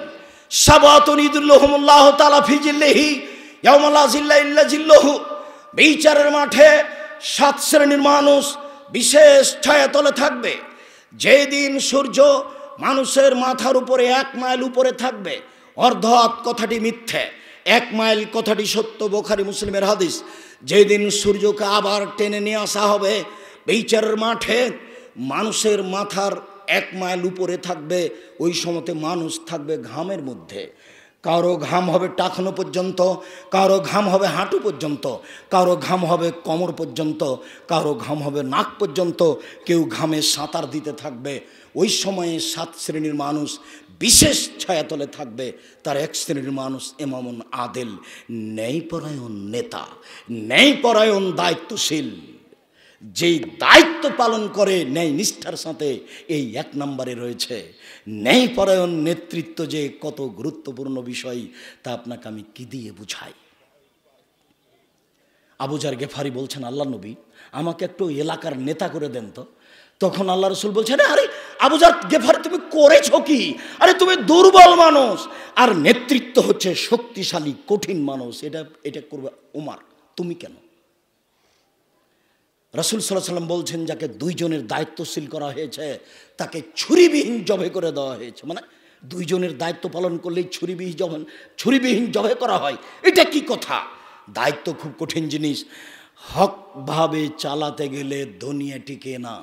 সাবাতুন ইযিল্লুহুমুল্লাহু তাআলা ফি জিল্লিহি ইয়াওমা লা জিল্লা ইল্লা জিল্লুহু। বিচারের মাঠে 7 শ্রেণীর মানুষ বিশেষ ছায়াতলে থাকবে। যেদিন সূর্য মানুষের মাথার উপরে 1 মাইল উপরে থাকবে। অর্ধহাত কথাটি মিথ্যে, 1 মাইল কথাটি সত্য, বুখারী মুসলিমের হাদিস। যেদিন সূর্যকে আবার টেনে নিয়ে আসা হবে, বিচারের মাঠে মানুষের মাথার 1 মাইল উপরে থাকবে। ওই সময়তে মানুষ থাকবে ঘামের মধ্যে। কারো ঘাম হবে টাকনো পর্যন্ত, কারো ঘাম হবে হাঁটু পর্যন্ত, কারো ঘাম হবে কোমর পর্যন্ত, কারো ঘাম হবে নাক পর্যন্ত, কেউ ঘামে সাঁতার দিতে থাকবে। ওই সময়ে 7 শ্রেণীর মানুষ বিশেষ ছায়াতলে থাকবে। তার 1 শ্রেণীর মানুষ ইমামুন আদিল, ন্যায়পরায়ণ নেতা, ন্যায়পরায়ণ দায়িত্বশীল, যেই দায়িত্ব পালন করে ন্যায় নিষ্ঠার সাথে। এই 1 নম্বরে রয়েছে। ন্যায়পরায়ণ নেতৃত্ব যে কত গুরুত্বপূর্ণ বিষয়, তা আপনাকে আমি কি দিয়ে বুঝাই। আবু যার গেফারি বলছেন, আল্লাহ নবী আমাকে একটু এলাকার নেতা করে দেন তো। তখন আল্লাহ রসুল বলছেন, আরে আবু যার গেফারি তুমি করেছো কি? আরে তুমি দুর্বল মানুষ, আর নেতৃত্ব হচ্ছে শক্তিশালী কঠিন মানুষ, এটা করবে উমার, তুমি কেন? রাসূল সাল্লাল্লাহু আলাইহি ওয়াসাল্লাম বলছেন, যাকে 2 জনের দায়িত্বশীল করা হয়েছে তাকে ছুরিবিহীন জবে করে দেওয়া হয়েছে। মানে 2 জনের দায়িত্ব পালন করলেই ছুরিবিহীন জবে করা হয়, এটা কি কথা? দায়িত্ব খুব কঠিন জিনিস। হকভাবে চালাতে গেলে দুনিয়া টিকে না,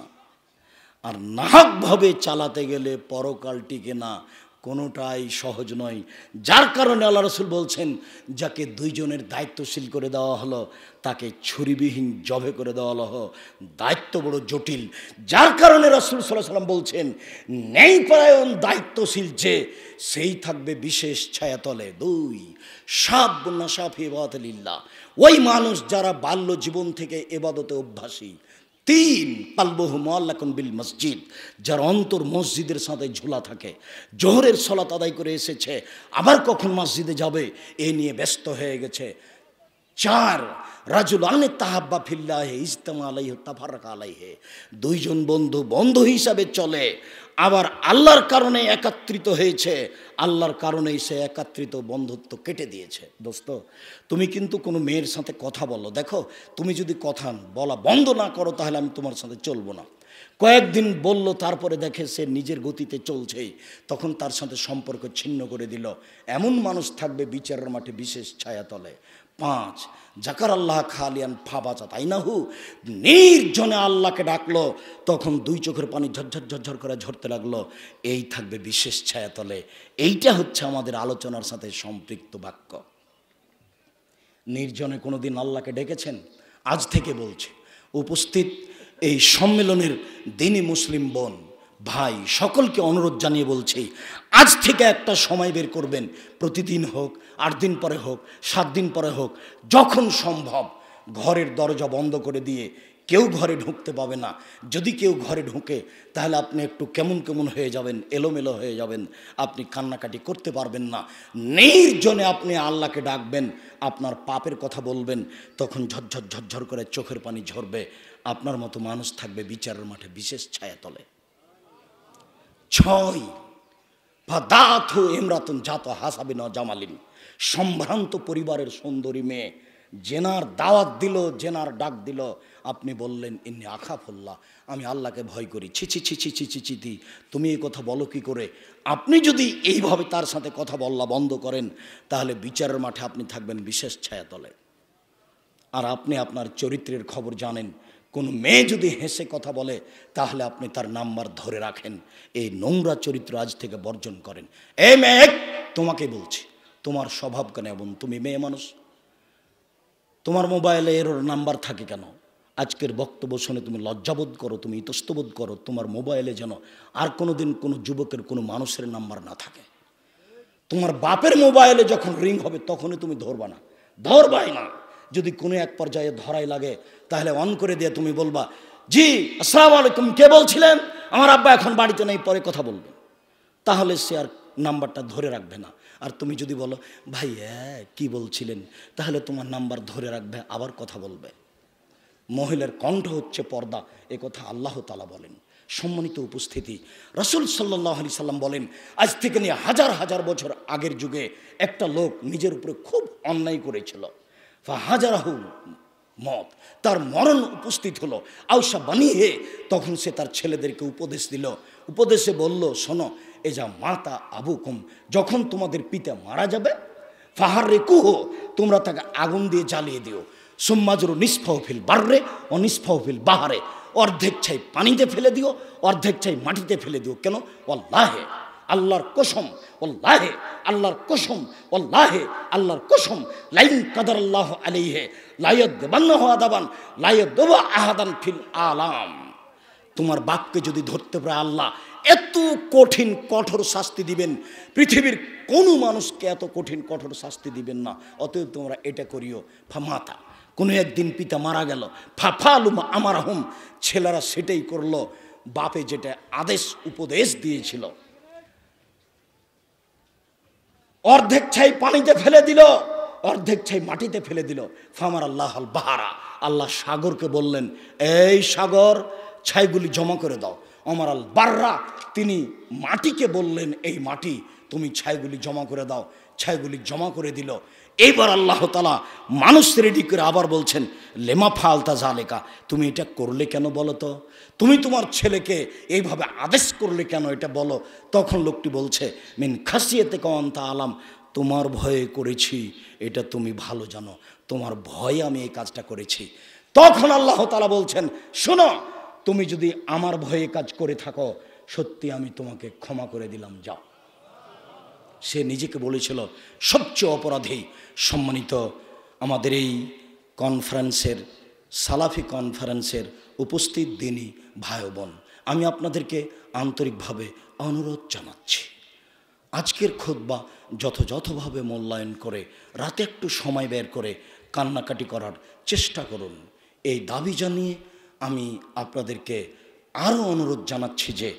আর নাহকভাবে চালাতে গেলে পরকাল টিকে না। কোনোটাই সহজ নয়। যার কারণে আল্লাহ রসুল বলছেন, যাকে 2 জনের দায়িত্বশীল করে দেওয়া হলো তাকে ছুরিবিহীন জবে করে দেওয়া হলো। দায়িত্ব বড় জটিল। যার কারণে রাসূল সাল্লাল্লাহু আলাইহি ওয়াসাল্লাম বলছেন, ন্যায়পরায়ণ দায়িত্বশীল যে, সেই থাকবে বিশেষ ছায়াতলে। 2 শাবুন নাশা ফি ইবাদাতিল্লাহ, ওই মানুষ যারা বাল্য জীবন থেকে ইবাদতে অভ্যাসী। 3 কালবুহু মুআল্লাকুন বিল মসজিদ, যার অন্তর মসজিদের সাথে ঝোলা থাকে। জোহরের সালাত আদায় করে এসেছে, আবার কখন মসজিদে যাবে এ নিয়ে ব্যস্ত হয়ে গেছে। 4 রাজুলান তাহাব্বা ফিল্লাহি ইজতামা আলাইহি তাফাররাকা আলাইহি, 2 জন বন্ধু হিসাবে চলে, আবার আল্লাহর কারণে একত্রিত হয়েছে, আল্লাহর কারণেই সে একত্রিত বন্ধুত্ব কেটে দিয়েছে। দোস্ত, তুমি কিন্তু কোনো মেয়ের সাথে কথা বলো, দেখো তুমি যদি কথা বলা বন্ধ না করো তাহলে আমি তোমার সাথে চলবো না। কয়েকদিন বলল, তারপরে দেখে সে নিজের গতিতে চলছেই, তখন তার সাথে সম্পর্ক ছিন্ন করে দিল। এমন মানুষ থাকবে বিচারের মাঠে বিশেষ ছায়াতলে। 5 জাকার আল্লাহ খালিয়ান ফাবাচা তাইনাহু, নির্জনে আল্লাহকে ডাকলো, তখন 2 চোখের পানি ঝরঝর করে ঝরতে লাগলো। এই থাকবে বিশেষ ছায়াতলে। এইটা হচ্ছে আমাদের আলোচনার সাথে সম্পৃক্ত বাক্য। নির্জনে কোনোদিন আল্লাহকে ডেকেছেন? আজ থেকে বলছি, উপস্থিত এই সম্মেলনের দিনী মুসলিম বোন ভাই সকলকে অনুরোধ জানিয়ে বলছি, আজ থেকে একটা সময় বের করবেন, প্রতিদিন হোক, 8 দিন পরে হোক, 7 দিন পরে হোক, যখন সম্ভব ঘরের দরজা বন্ধ করে দিয়ে কেউ ঘরে ঢুকতে পাবে না। যদি কেউ ঘরে ঢুকে তাহলে আপনি একটু কেমন হয়ে যাবেন, এলোমেলো হয়ে যাবেন, আপনি কান্নাকাটি করতে পারবেন না। নির্জনে আপনি আল্লাহকে ডাকবেন, আপনার পাপের কথা বলবেন, তখন ঝরঝর করে চোখের পানি ঝরবে। আপনার মতো মানুষ থাকবে বিচারের মাঠে বিশেষ ছায়াতলে। 6 ফাদাথু ইমরাতুন জাত হাসাবিন জামালিন, সম্ভ্রান্ত পরিবারের সুন্দরী মেয়ে, জেনার দাওয়াত দিল, জেনার ডাক দিল, আপনি বললেন ইন্নী আখাফুল্লাহ, আমি আল্লাহকে ভয় করি। ছি, তুমি এই কথা বলো কি করে? আপনি যদি এইভাবে তার সাথে কথা বলা বন্ধ করেন তাহলে বিচারের মাঠে আপনি থাকবেন বিশেষ ছায়াতলে। আর আপনি আপনার চরিত্রের খবর জানেন, কোনো মেয়ে যদি হেসে কথা বলে তাহলে আপনি তার নাম্বার ধরে রাখেন। এই নোংরা চরিত্র আজ থেকে বর্জন করেন। এই মেয়ে, তোমাকে বলছি, তোমার স্বভাব কেন এমন? তুমি মেয়ে মানুষ, তোমার মোবাইলে এর নাম্বার থাকে কেন? আজকের বক্তব্য শুনে তুমি লজ্জাবোধ করো, তুমি ইতস্তবোধ করো, তোমার মোবাইলে যেন আর কোনো দিন কোনো যুবকের কোনো মানুষের নাম্বার না থাকে। তোমার বাপের মোবাইলে যখন রিং হবে তখনই তুমি ধরবা না, ধরবাই না। যদি কোনো এক পর্যায়ে ধরাই লাগে তাহলে অন করে দিয়ে তুমি বলবা, জি আসসালামু আলাইকুম, কে বলছিলেন? আমার আব্বা এখন বাড়িতে নেই, পরে কথা বলবে। তাহলে সে আর নাম্বারটা ধরে রাখবে না। আর তুমি যদি বলো, ভাই কি বলছিলেন, তাহলে তোমার নাম্বার ধরে রাখবে, আবার কথা বলবে। মহিলার কণ্ঠ হচ্ছে পর্দা, এ কথা আল্লাহ তাআলা বলেন। সম্মানিত উপস্থিতি, রাসূল সাল্লাল্লাহু আলাইহি সাল্লাম বলেন, আজ থেকে নিয়ে হাজার হাজার বছর আগের যুগে একটা লোক নিজের উপরে খুব অন্যায় করেছিল। ফাহাজারাহু মত, তার মরণ উপস্থিত হলো। আউসা বানিয়ে তখন সে তার ছেলেদেরকে উপদেশ দিল। উপদেশে বলল, শোনো, এ যা মাতা আবুকুম, যখন তোমাদের পিতা মারা যাবে, ফাহার রেকুহ, তোমরা তাকে আগুন দিয়ে জ্বালিয়ে দিও। সুম্মাজরু নিসফাউ ফিল বাররে ও নিসফাউ ফিল বাহারে, অর্ধেক ছাই পানিতে ফেলে দিও, অর্ধেক ছাই মাটিতে ফেলে দিও। কেন? ওয়াল্লাহে, আল্লাহর কসম, ওয়াল্লাহে, আল্লাহর কসম, ওয়াল্লাহে, আল্লাহর কসম, লাইন কাদারাল্লাহু আলাইহি লায়াদবান্নাহু আদাবান লায়াদবা আহাদান ফিল আলাম। তোমার বাপকে যদি ধরতে পারে আল্লাহ এত কঠিন কঠোর শাস্তি দিবেন, পৃথিবীর কোনো মানুষকে এত কঠিন কঠোর শাস্তি দিবেন না। অতএব তোমরা এটা করিও। ফামাতা, কোনো একদিন পিতা মারা গেল, ফাফালুম আমারহুম, ছেলেরা সেটাই করলো, বাপে যেটা আদেশ উপদেশ দিয়েছিল। অর্ধেক ছাই পানিতে ফেলে দিল, অর্ধেক ছাই মাটিতে ফেলে দিল। ফামার আল্লাহ আল বাহারা, আল্লাহ সাগরকে বললেন, এই সাগর, ছাইগুলি জমা করে দাও। অমর আল বাররা, তিনি মাটিকে বললেন, এই মাটি, তুমি ছাইগুলি জমা করে দাও। ছাইগুলি জমা করে দিল। এইবার আল্লাহ তাআলা মানুষ রেডি করে আবার বলছেন, লেমা ফালতা জালেকা, তুমি এটা করলে কেন বলো তো? তুমি তোমার ছেলেকে এইভাবে আদেশ করলে কেন, এটা বলো। তখন লোকটি বলছে, মিন খাসিয়াতে কান্তা আলাম, তোমার ভয়ে করেছি, এটা তুমি ভালো জানো, তোমার ভয়ে আমি এই কাজটা করেছি। তখন আল্লাহ তাআলা বলছেন, শোনো, তুমি যদি আমার ভয়ে কাজ করে থাকো, সত্যি আমি তোমাকে ক্ষমা করে দিলাম, যাও। সে নিজেকে বলেছিল সবচেয়ে অপরাধী। সম্মানিত আমাদের এই কনফারেন্সের, সালাফি কনফারেন্সের উপস্থিত দিনী ভাই বোন, আমি আপনাদেরকে আন্তরিকভাবে অনুরোধ জানাচ্ছি, আজকের খুতবা যথাযথভাবে মূল্যায়ন করে রাতে একটু সময় বের করে কান্নাকাটি করার চেষ্টা করুন। এই দাবি জানিয়ে আমি আপনাদেরকে আরও অনুরোধ জানাচ্ছি যে